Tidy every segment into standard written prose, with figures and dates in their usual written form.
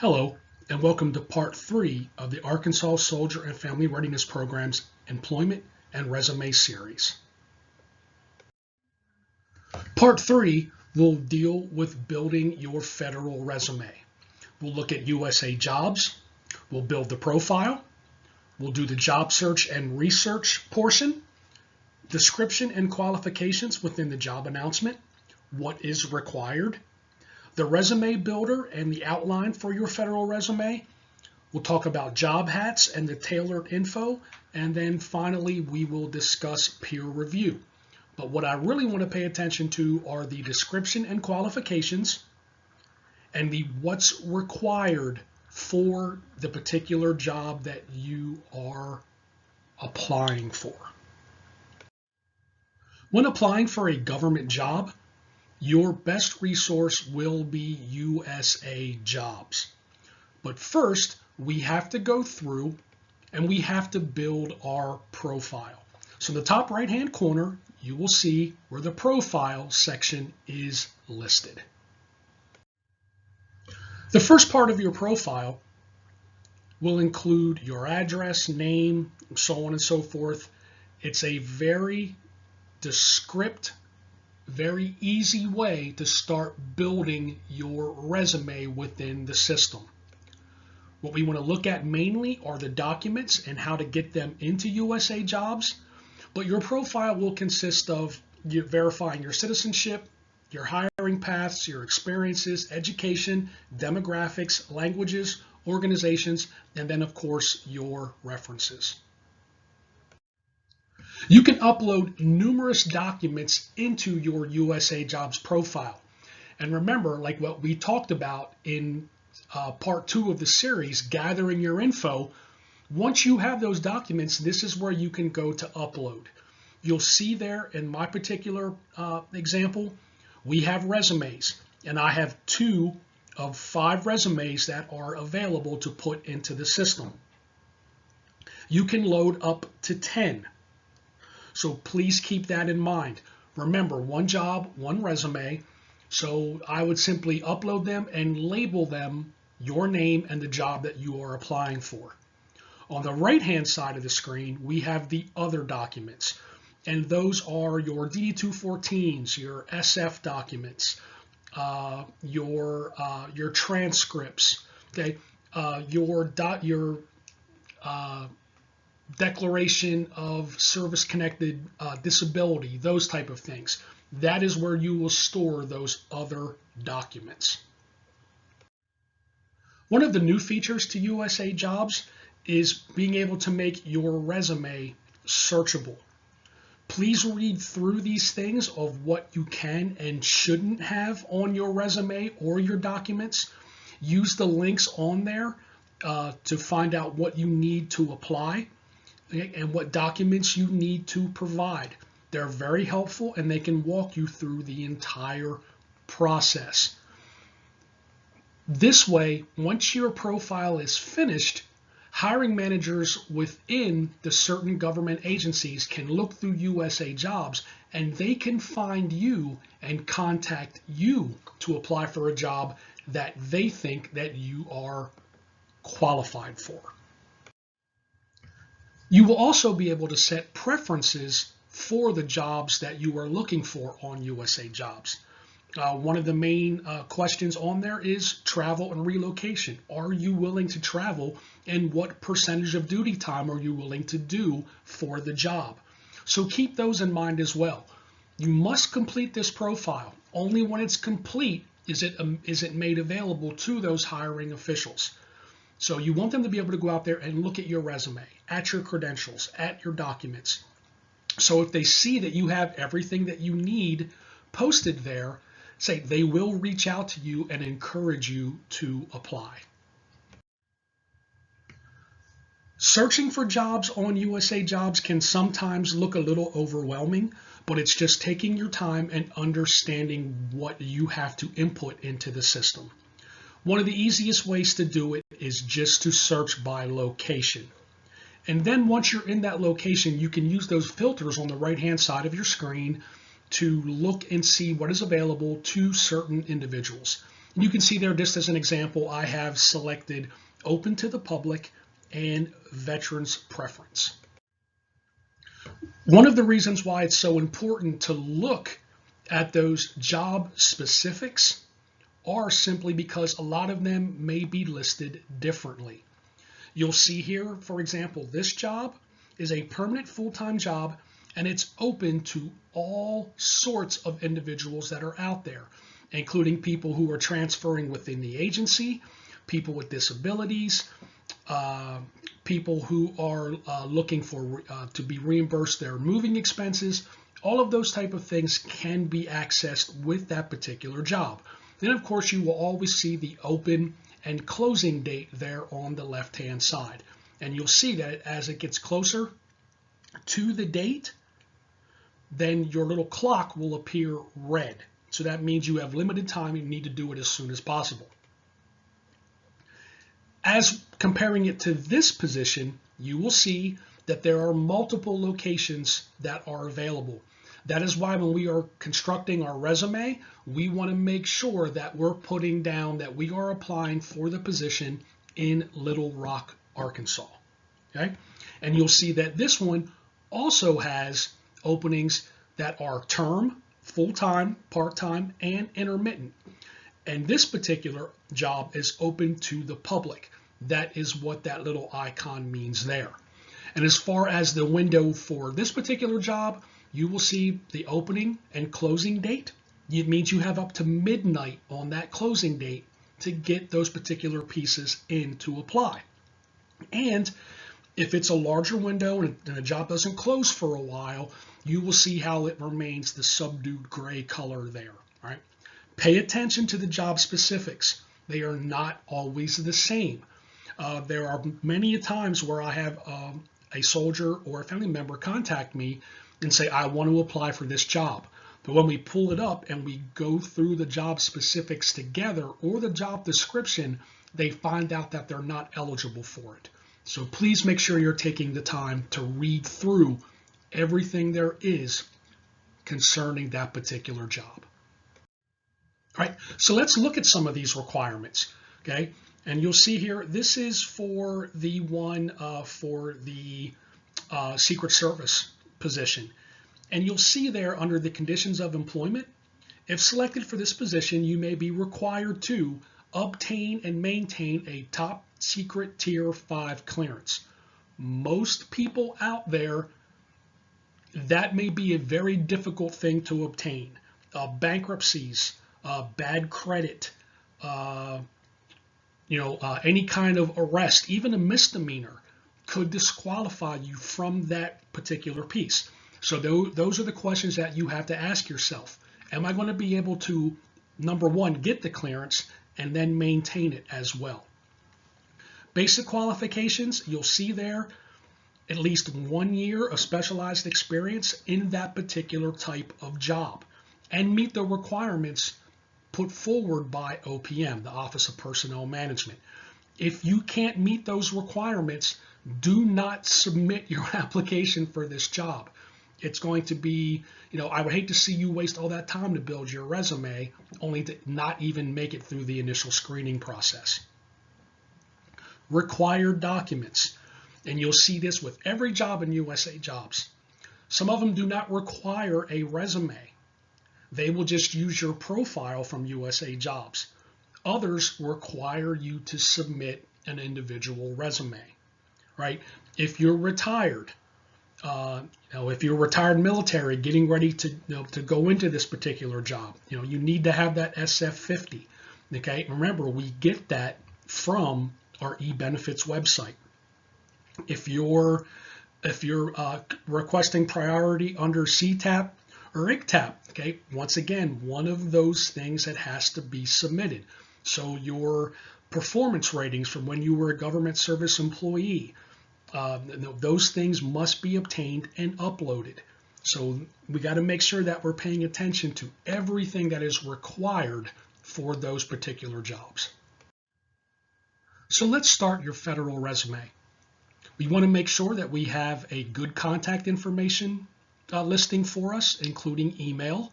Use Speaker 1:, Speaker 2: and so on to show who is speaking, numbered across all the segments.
Speaker 1: Hello, and welcome to Part 3 of the Arkansas Soldier and Family Readiness Program's Employment and Resume Series. Part 3 will deal with building your federal resume. We'll look at USA jobs, we'll build the profile, we'll do the job search and research portion, description and qualifications within the job announcement, what is required, the resume builder and the outline for your federal resume. We'll talk about job hats and the tailored info. And then finally, we will discuss peer review. But what I really want to pay attention to are the description and qualifications and the what's required for the particular job that you are applying for. When applying for a government job, your best resource will be USA Jobs. But first, we have to go through and we have to build our profile. So in the top right-hand corner, you will see where the profile section is listed. The first part of your profile will include your address, name, so on and so forth. It's a very descriptive, very easy way to start building your resume within the system. What we want to look at mainly are the documents and how to get them into USA Jobs, but your profile will consist of you verifying your citizenship, your hiring paths, your experiences, education, demographics, languages, organizations, and then of course your references. You can upload numerous documents into your USA Jobs profile. And remember, like what we talked about in part 2 of the series, gathering your info, once you have those documents, this is where you can go to upload. You'll see there in my particular example, we have resumes, and I have 2 of 5 resumes that are available to put into the system. You can load up to 10. So please keep that in mind. Remember, one job, one resume. So I would simply upload them and label them your name and the job that you are applying for. On the right-hand side of the screen, we have the other documents. And those are your DD-214s, your SF documents, your transcripts, okay, your declaration of service-connected disability, those type of things. That is where you will store those other documents. One of the new features to USA Jobs is being able to make your resume searchable. Please read through these things of what you can and shouldn't have on your resume or your documents. Use the links on there to find out what you need to apply and what documents you need to provide. They're very helpful and they can walk you through the entire process. This way, once your profile is finished, hiring managers within the certain government agencies can look through USA Jobs and they can find you and contact you to apply for a job that they think that you are qualified for. You will also be able to set preferences for the jobs that you are looking for on USA Jobs. One of the main questions on there is travel and relocation. Are you willing to travel, and what percentage of duty time are you willing to do for the job? So keep those in mind as well. You must complete this profile. Only when it's complete is it made available to those hiring officials. So you want them to be able to go out there and look at your resume, at your credentials, at your documents. So if they see that you have everything that you need posted there, say they will reach out to you and encourage you to apply. Searching for jobs on USA Jobs can sometimes look a little overwhelming, but it's just taking your time and understanding what you have to input into the system. One of the easiest ways to do it is just to search by location. And then once you're in that location, you can use those filters on the right-hand side of your screen to look and see what is available to certain individuals. You can see there, just as an example, I have selected open to the public and veterans preference. One of the reasons why it's so important to look at those job specifics are simply because a lot of them may be listed differently. You'll see here, for example, this job is a permanent full-time job, and it's open to all sorts of individuals that are out there, including people who are transferring within the agency, people with disabilities, people who are looking for to be reimbursed their moving expenses. All of those type of things can be accessed with that particular job. Then, of course, you will always see the open and closing date there on the left-hand side. And you'll see that as it gets closer to the date, then your little clock will appear red. So that means you have limited time. You need to do it as soon as possible. As comparing it to this position, you will see that there are multiple locations that are available. That is why when we are constructing our resume, we want to make sure that we're putting down that we are applying for the position in Little Rock, Arkansas. Okay? And you'll see that this one also has openings that are term, full-time, part-time, and intermittent. And this particular job is open to the public. That is what that little icon means there. And as far as the window for this particular job, you will see the opening and closing date. It means you have up to midnight on that closing date to get those particular pieces in to apply. And if it's a larger window and a job doesn't close for a while, you will see how it remains the subdued gray color there. All right? Pay attention to the job specifics. They are not always the same. There are many times where I have a soldier or a family member contact me and say, I want to apply for this job. But when we pull it up and we go through the job specifics together or the job description, they find out that they're not eligible for it. So please make sure you're taking the time to read through everything there is concerning that particular job. All right, so let's look at some of these requirements, okay? And you'll see here, this is for the one for the Secret Service position. And you'll see there under the conditions of employment, if selected for this position, you may be required to obtain and maintain a top secret tier 5 clearance. Most people out there, that may be a very difficult thing to obtain. Bankruptcies, bad credit, any kind of arrest, even a misdemeanor could disqualify you from that particular piece. So those are the questions that you have to ask yourself. Am I going to be able to, number one, get the clearance and then maintain it as well? Basic qualifications, you'll see there at least 1 year of specialized experience in that particular type of job and meet the requirements put forward by OPM, the Office of Personnel Management. If you can't meet those requirements, do not submit your application for this job. It's going to be, I would hate to see you waste all that time to build your resume only to not even make it through the initial screening process. Required documents, and you'll see this with every job in USA Jobs. Some of them do not require a resume. They will just use your profile from USA Jobs. Others require you to submit an individual resume, right? If you're retired, if you're retired military getting ready to go into this particular job, you need to have that SF50. Okay, remember we get that from our eBenefits website. If you're requesting priority under CTAP or ICTAP, okay, once again, one of those things that has to be submitted. So your performance ratings from when you were a government service employee, those things must be obtained and uploaded. So we got to make sure that we're paying attention to everything that is required for those particular jobs. So let's start your federal resume. We want to make sure that we have a good contact information listing for us, including email.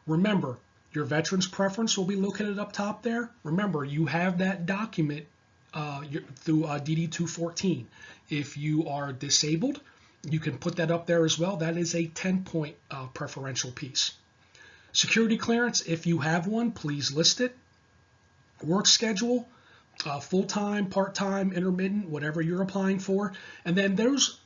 Speaker 1: Remember, Your veterans preference will be located up top there. Remember, you have that document through DD 214. If you are disabled, you can put that up there as well. That is a 10-point preferential piece. Security clearance, if you have one, please list it. Work schedule, full-time, part-time, intermittent, whatever you're applying for. And then there's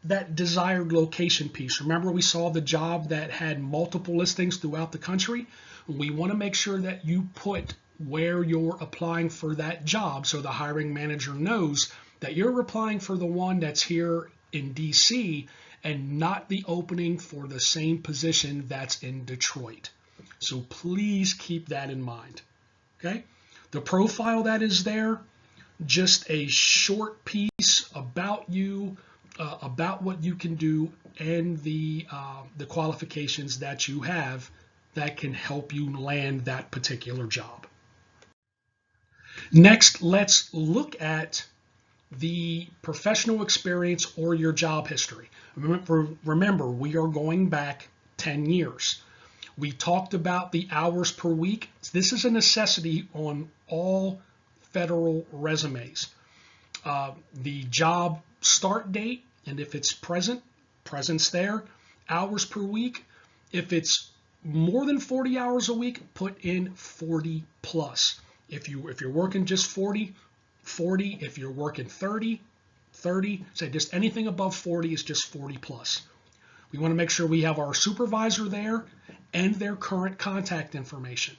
Speaker 1: that desired location piece. Remember, we saw the job that had multiple listings throughout the country. We want to make sure that you put where you're applying for that job so the hiring manager knows that you're applying for the one that's here in DC and not the opening for the same position that's in Detroit. So please keep that in mind. Okay? The profile that is there, just a short piece about you, about what you can do, and the qualifications that you have that can help you land that particular job. Next, let's look at the professional experience or your job history. Remember, we are going back 10 years. We talked about the hours per week. This is a necessity on all federal resumes. The job start date, and if it's presence there. Hours per week. If it's more than 40 hours a week, put in 40 plus. If you're working just 40, 40. If you're working 30, 30. Say just anything above 40 is just 40 plus. We want to make sure we have our supervisor there and their current contact information.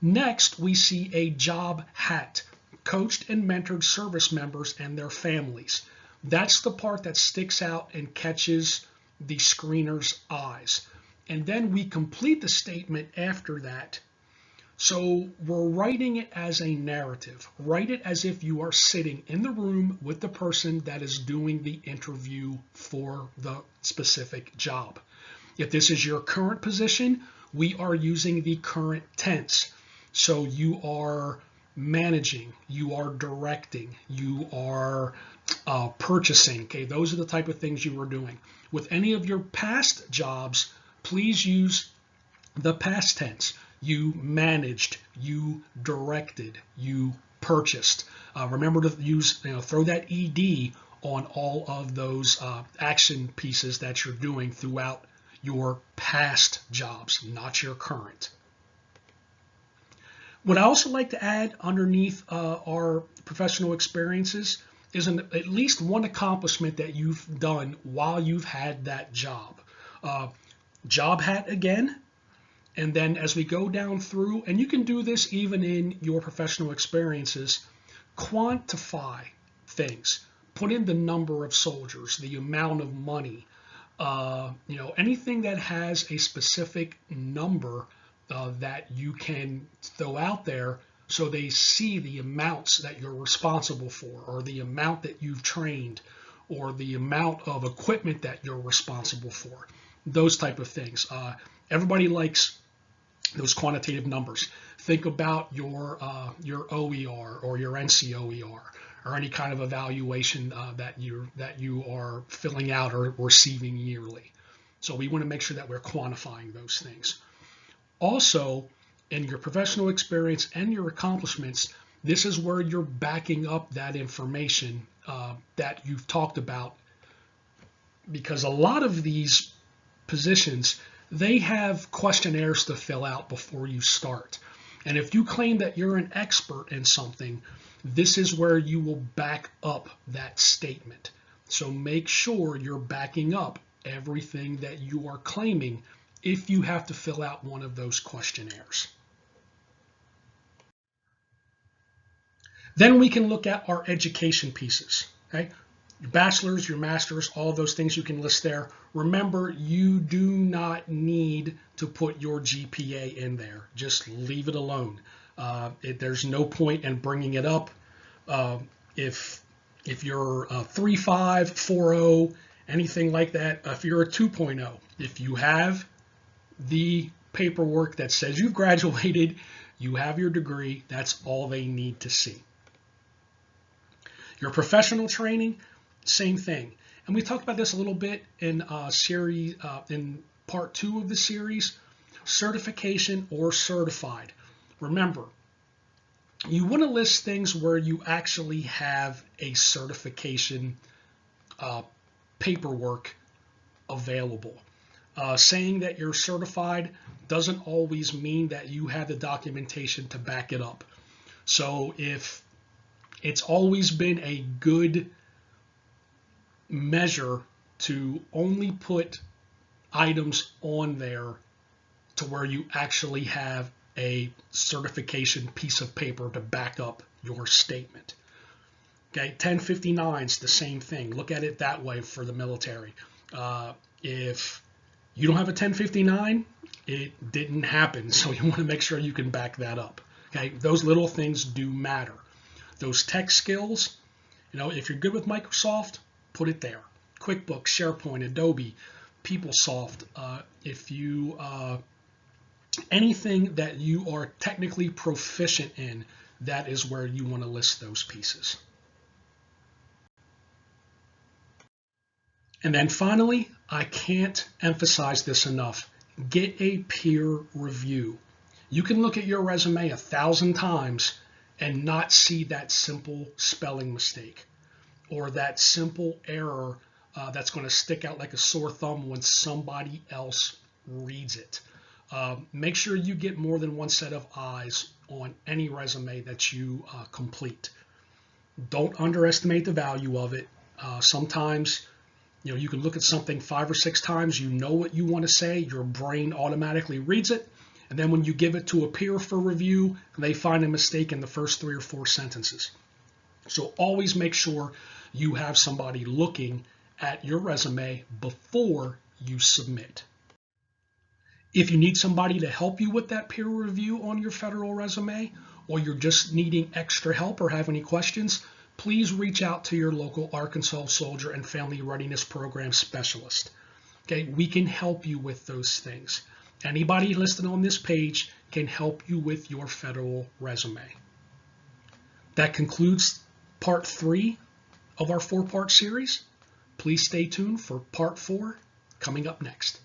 Speaker 1: Next, we see a job hat, coached and mentored service members and their families. That's the part that sticks out and catches the screener's eyes. And then we complete the statement after that. So we're writing it as a narrative. Write it as if you are sitting in the room with the person that is doing the interview for the specific job. If this is your current position, we are using the current tense. So you are managing, you are directing, you are purchasing. Okay, those are the type of things you are doing. With any of your past jobs, please use the past tense. You managed, you directed, you purchased. Remember to use, throw that ED on all of those action pieces that you're doing throughout your past jobs, not your current. What I also like to add underneath our professional experiences is at least one accomplishment that you've done while you've had that job. Job hat again. And then as we go down through, and you can do this even in your professional experiences, quantify things. Put in the number of soldiers, the amount of money, anything that has a specific number that you can throw out there so they see the amounts that you're responsible for, or the amount that you've trained, or the amount of equipment that you're responsible for. Those type of things. Everybody likes those quantitative numbers. Think about your OER or your NCOER or any kind of evaluation that you are filling out or receiving yearly. So we want to make sure that we're quantifying those things. Also, in your professional experience and your accomplishments, this is where you're backing up that information that you've talked about, because a lot of these positions, they have questionnaires to fill out before you start. And if you claim that you're an expert in something, this is where you will back up that statement. So make sure you're backing up everything that you are claiming if you have to fill out one of those questionnaires. Then we can look at our education pieces. Okay? Your bachelor's, your master's, all those things you can list there. Remember, you do not need to put your GPA in there. Just leave it alone. There's no point in bringing it up. If you're a 3.5, 4.0, anything like that, if you're a 2.0, if you have the paperwork that says you've graduated, you have your degree, that's all they need to see. Your professional training, same thing. And we talked about this a little bit in series in part 2 of the series. certification or certified. Remember, you want to list things where you actually have a certification paperwork available. Saying that you're certified doesn't always mean that you have the documentation to back it up. So if it's always been a good measure to only put items on there to where you actually have a certification piece of paper to back up your statement. Okay, 1059's the same thing. Look at it that way for the military. If you don't have a 1059, it didn't happen. So you want to make sure you can back that up. Okay, those little things do matter. Those tech skills, if you're good with Microsoft, put it there. QuickBooks, SharePoint, Adobe, PeopleSoft. If you anything that you are technically proficient in, that is where you want to list those pieces. And then finally, I can't emphasize this enough. Get a peer review. You can look at your resume 1,000 times and not see that simple spelling mistake or that simple error that's going to stick out like a sore thumb when somebody else reads it. Make sure you get more than one set of eyes on any resume that you complete. Don't underestimate the value of it. Sometimes you can look at something 5 or 6 times, you know what you want to say, your brain automatically reads it, and then when you give it to a peer for review, they find a mistake in the first 3 or 4 sentences. So always make sure you have somebody looking at your resume before you submit. If you need somebody to help you with that peer review on your federal resume, or you're just needing extra help or have any questions, please reach out to your local Arkansas Soldier and Family Readiness Program specialist. Okay, we can help you with those things. Anybody listed on this page can help you with your federal resume. That concludes part 3 of our 4-part series. Please stay tuned for part 4 coming up next.